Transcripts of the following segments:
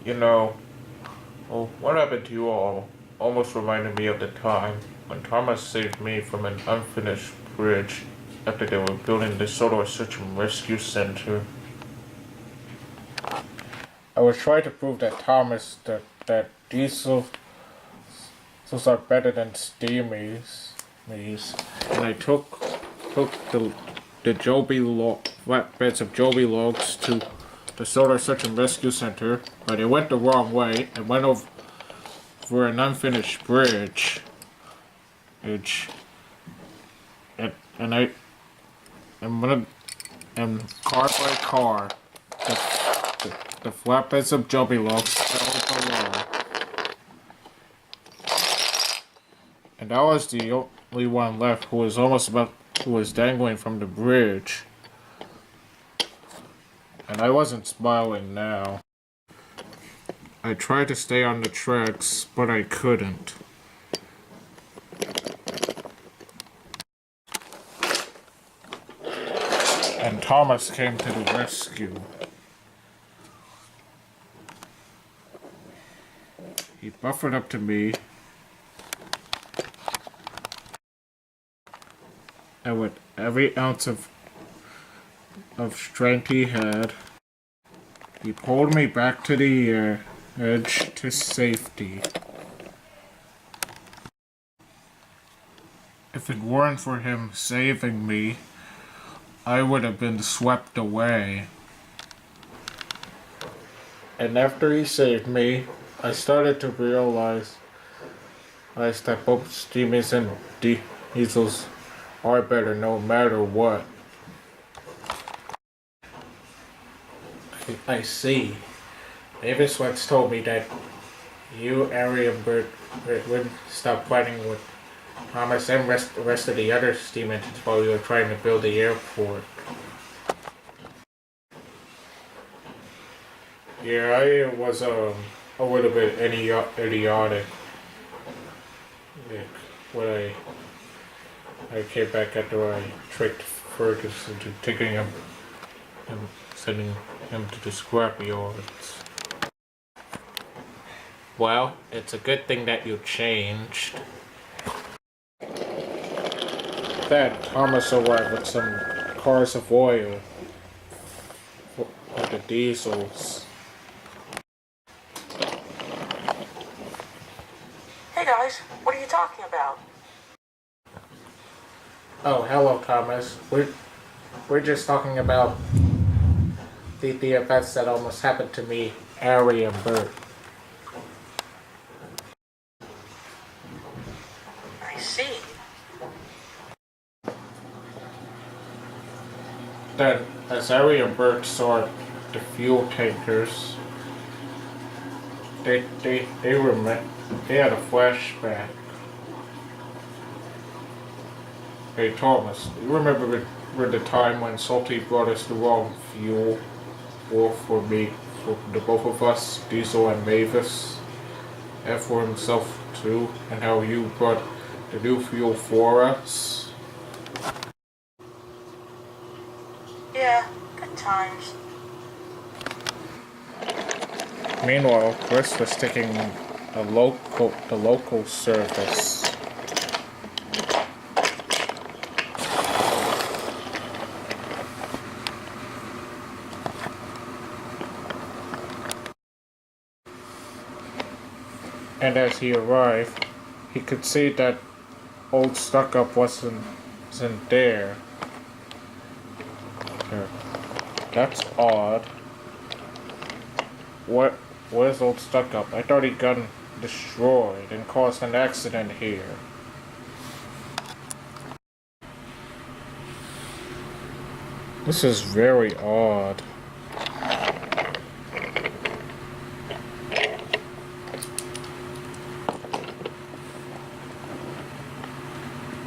You know, well, what happened to you all almost reminded me of the time when Thomas saved me from an unfinished bridge after they were building the Solar Search and Rescue Center. I was trying to prove that that diesels are better than steamies, and I took the flatbeds of Joby logs to the Solar Search and Rescue Center, but it went the wrong way and went over an unfinished bridge. Bridge. And I and one of, and car by car, the flatbeds of Joby logs fell below, and I was the only one left who was dangling from the bridge, and I wasn't smiling now. I tried to stay on the tracks, but I couldn't. And Thomas came to the rescue. He buffered up to me, and with every ounce of strength he had, he pulled me back to the edge to safety. If it weren't for him saving me, I would have been swept away. And after he saved me, I started to realize that both steamies and diesels are better no matter what. I see. Mavis once told me that you, Ari, and Bert would stop fighting with Thomas and the rest of the other steam engines while we were trying to build the airport. Yeah, I was a little bit idiotic. Like, when I came back after I tricked Fergus into taking him and sending him to the scrapyards. Well, it's a good thing that you changed. Then Thomas arrived with some cars of oil for the diesels. Hey guys, what are you talking about? Oh, hello, Thomas. We're just talking about the events that almost happened to me, Ari, and Bert. I see. Then, as Ari and Bert saw the fuel tankers, they had a flashback. Hey Thomas, you remember the time when Salty brought us the wrong fuel for the both of us, Diesel and Mavis, and for himself too, and how you brought the new fuel for us? Yeah, good times. Meanwhile, Chris was taking the local service. And as he arrived, he could see that old stuck-up wasn't there. That's odd. Where's old stuck-up? I thought he got destroyed and caused an accident here. This is very odd.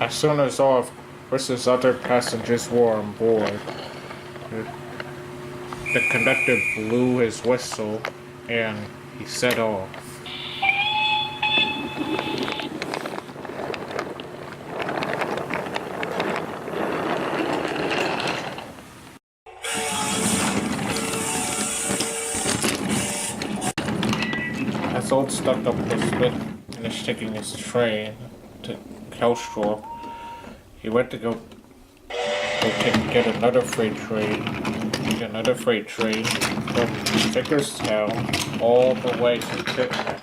As soon as all of Chris's other passengers were on board, the conductor blew his whistle and he set off. As old Stuck-Up was finished taking his train to Kelstrom, he went to go get another freight train from Vickerstown all the way to Titman.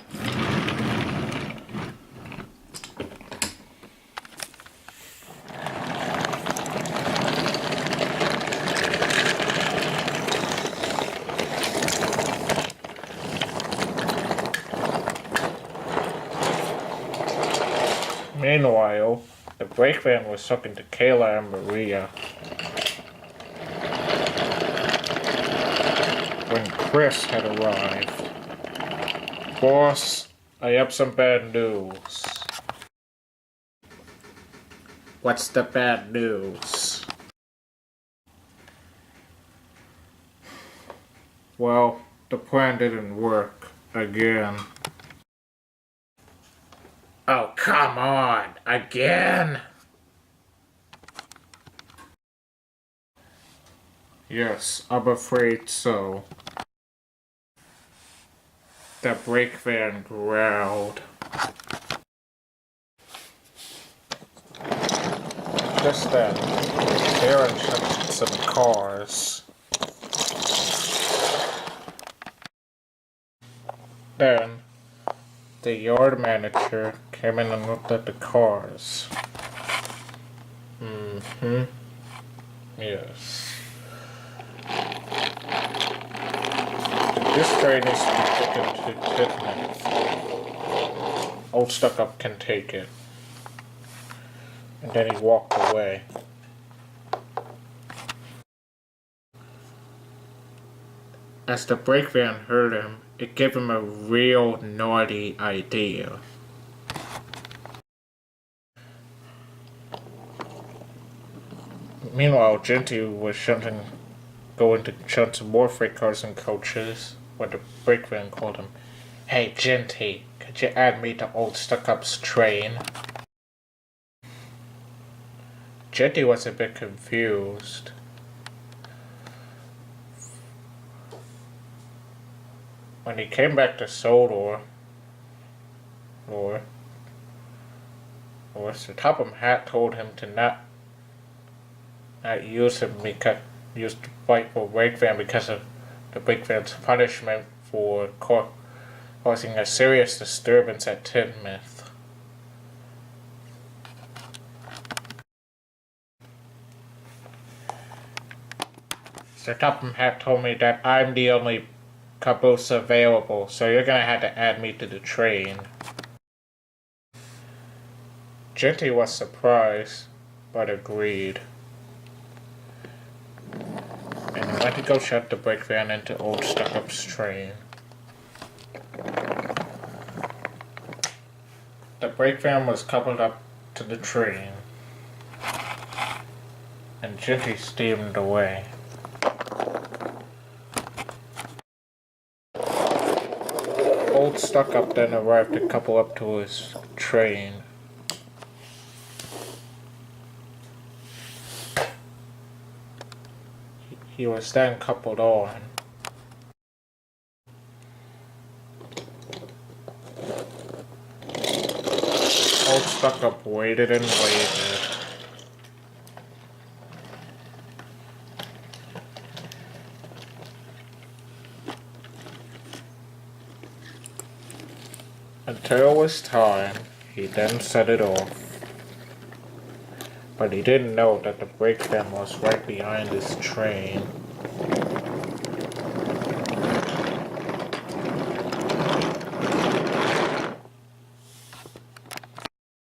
Meanwhile, the brake van was talking to Kayla and Maria when Chris had arrived. Boss, I have some bad news. What's the bad news? Well, the plan didn't work again. Oh, come on! Again? Yes, I'm afraid so. The brake van growled. Just then, Aaron shut some cars. Then, the yard manager came in and looked at the cars. Yes. This train needs to be taken to Titman. Old Stuck-Up can take it. And then he walked away. As the brake van heard him, it gave him a real naughty idea. Meanwhile, Genty was going to shunt some more freight cars and coaches when the brake van called him. Hey Genty, could you add me to Old Stuck-Up's train? Genty was a bit confused. When he came back to Sodor, Sir Topham Hatt told him to not use the bike for brake van because of the brake van's punishment for causing a serious disturbance at Titmouth. Sir Topham Hatt told me that I'm the only caboose available, so you're gonna have to add me to the train. Genty was surprised, but agreed. And he went to go shut the brake van into Old Stuck-Up's train. The brake van was coupled up to the train, and Genty steamed away. Old Stuck-Up then arrived to couple up to his train. He was then coupled on. Old Stuck-Up waited and waited. Until it was time, he then set it off. But he didn't know that the brake van was right behind his train.